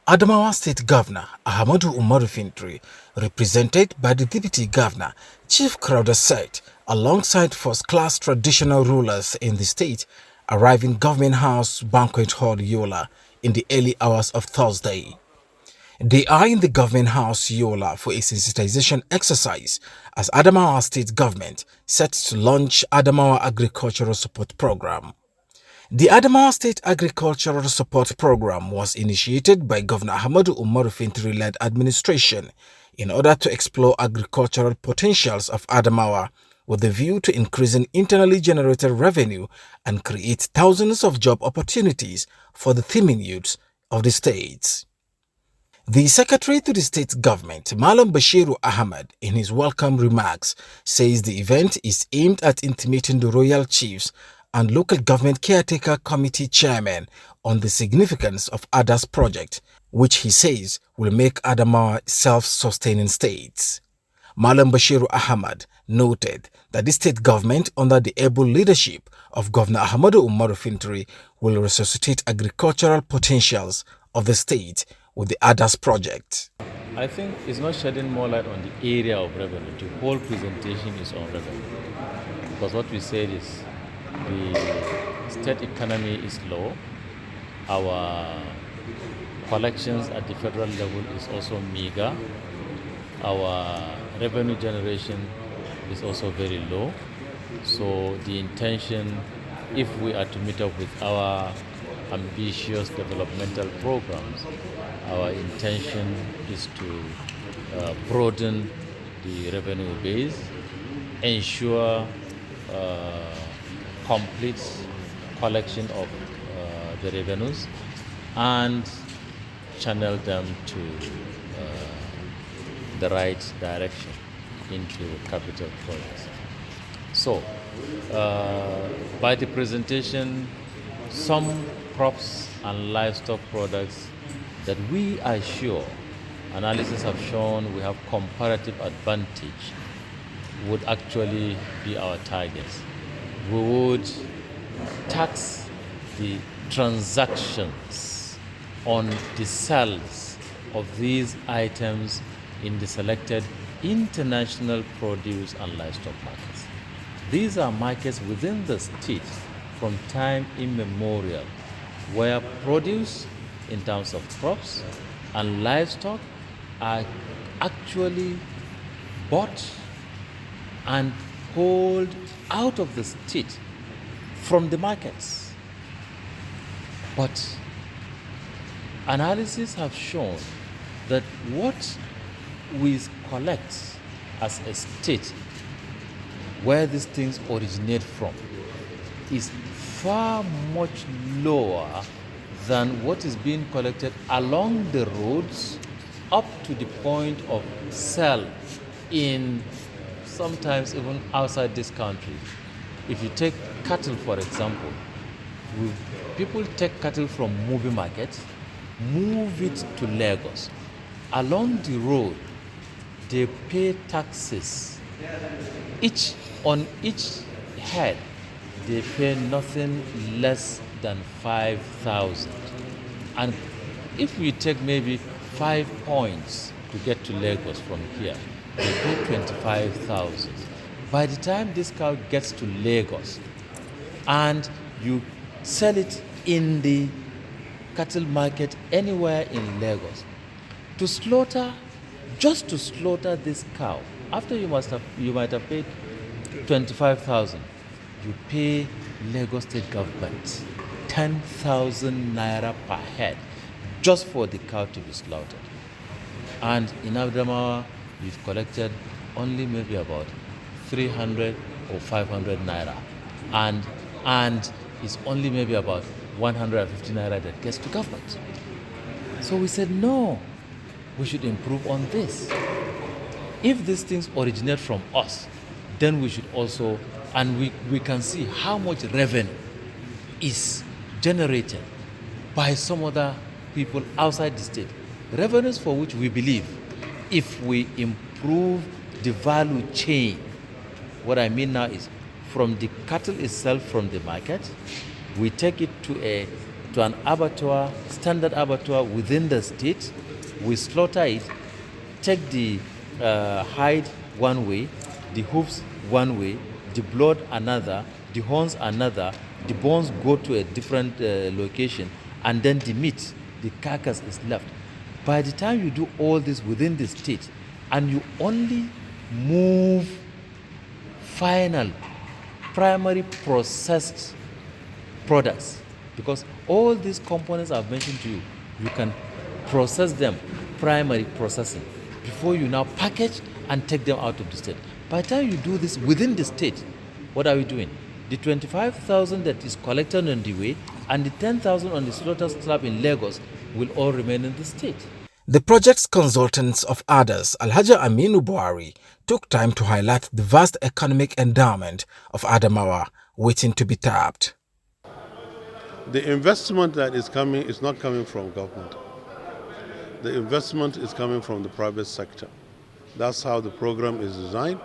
Adamawa State Governor Ahmadu Umaru Fintri, represented by the Deputy Governor Chief Crowder said, alongside first-class traditional rulers in the state, arrived in Government House Banquet Hall Yola in the early hours of Thursday. They are in the Government House Yola for a sensitization exercise as Adamawa State Government sets to launch Adamawa Agricultural Support Program. The Adamawa State Agricultural Support Program was initiated by Governor Ahmadu Umaru Fintri-led administration in order to explore agricultural potentials of Adamawa with a view to increasing internally generated revenue and create thousands of job opportunities for the teeming youths of the state. The Secretary to the State Government, Malam Bashiru Ahmad, in his welcome remarks, says the event is aimed at intimating the royal chiefs and local government caretaker committee chairman on the significance of ADA's project, which he says will make Adamawa self-sustaining states. Malam Bashiru Ahmad noted that the state government, under the able leadership of Governor Ahmadu Umaru Fintri, will resuscitate agricultural potentials of the state with the ADA's project. I think it's not shedding more light on the area of revenue. The whole presentation is on revenue. Because what we said is the state economy is low. Our collections at the federal level is also meager. Our revenue generation is also very low. So the intention, if we are to meet up with our ambitious developmental programs, our intention is to broaden the revenue base, ensure complete collection of the revenues, and channel them to the right direction into capital projects. So, by the presentation, some crops and livestock products that we are sure analysis have shown we have comparative advantage would actually be our targets. We would tax the transactions on the sales of these items in the selected international produce and livestock markets. These are markets within the state from time immemorial where produce in terms of crops and livestock are actually bought and pulled out of the state from the markets. But analysis have shown that what we collect as a state, where these things originate from, is far much lower than what is being collected along the roads up to the point of sale in sometimes even outside this country. If you take cattle, for example, people take cattle from Mubi Market, move it to Lagos. Along the road, they pay taxes. On each head, they pay nothing less than 5,000. And if we take maybe 5 points to get to Lagos from here, they pay 25,000. By the time this cow gets to Lagos and you sell it in the cattle market anywhere in Lagos, just to slaughter this cow, after you might have paid 25,000, you pay Lagos State Government 10,000 naira per head just for the cow to be slaughtered. And in Adamawa, we've collected only maybe about 300 or 500 naira, and it's only maybe about 150 naira that gets to government. So we said, no, we should improve on this. If these things originate from us, then we should also, and we can see how much revenue is generated by some other people outside the state. Revenues for which we believe if we improve the value chain, what I mean now is from the cattle itself from the market, we take it to a to an abattoir, standard abattoir within the state. We slaughter it, take the hide one way, the hoofs one way, the blood another, the horns another, the bones go to a different location, and then the meat, the carcass is left. By the time you do all this within the state, and you only move final primary processed products, because all these components I've mentioned to you, you can process them, primary processing, before you now package and take them out of the state. By the time you do this within the state, what are we doing? The 25,000 that is collected on the way and the 10,000 on the slaughter slab in Lagos will all remain in the state. The project's consultants of others, Alhaja Aminu Buhari, took time to highlight the vast economic endowment of Adamawa waiting to be tapped. The investment that is coming is not coming from government. The investment is coming from the private sector. That's how the program is designed.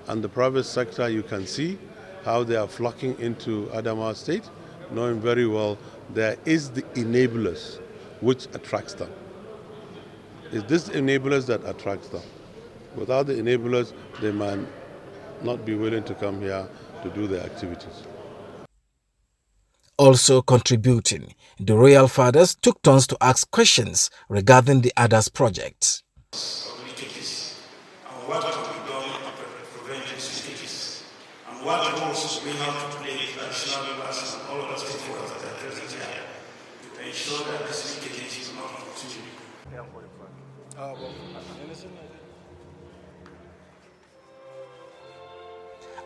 And the private sector, you can see how they are flocking into Adamawa State, knowing very well there is the enablers which attracts them. It's this enablers that attracts them. Without the enablers, they might not be willing to come here to do their activities. Also contributing, the royal fathers took turns to ask questions regarding the others project. And what can be done to prevent these leakages? And what roles we have to play as national members and all other stakeholders that are present here to ensure that these leakages do not continue.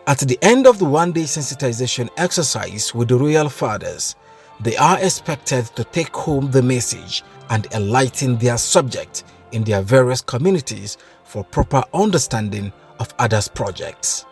At the end of the one-day sensitization exercise with the royal fathers, they are expected to take home the message and enlighten their subject in their various communities for proper understanding of others' projects.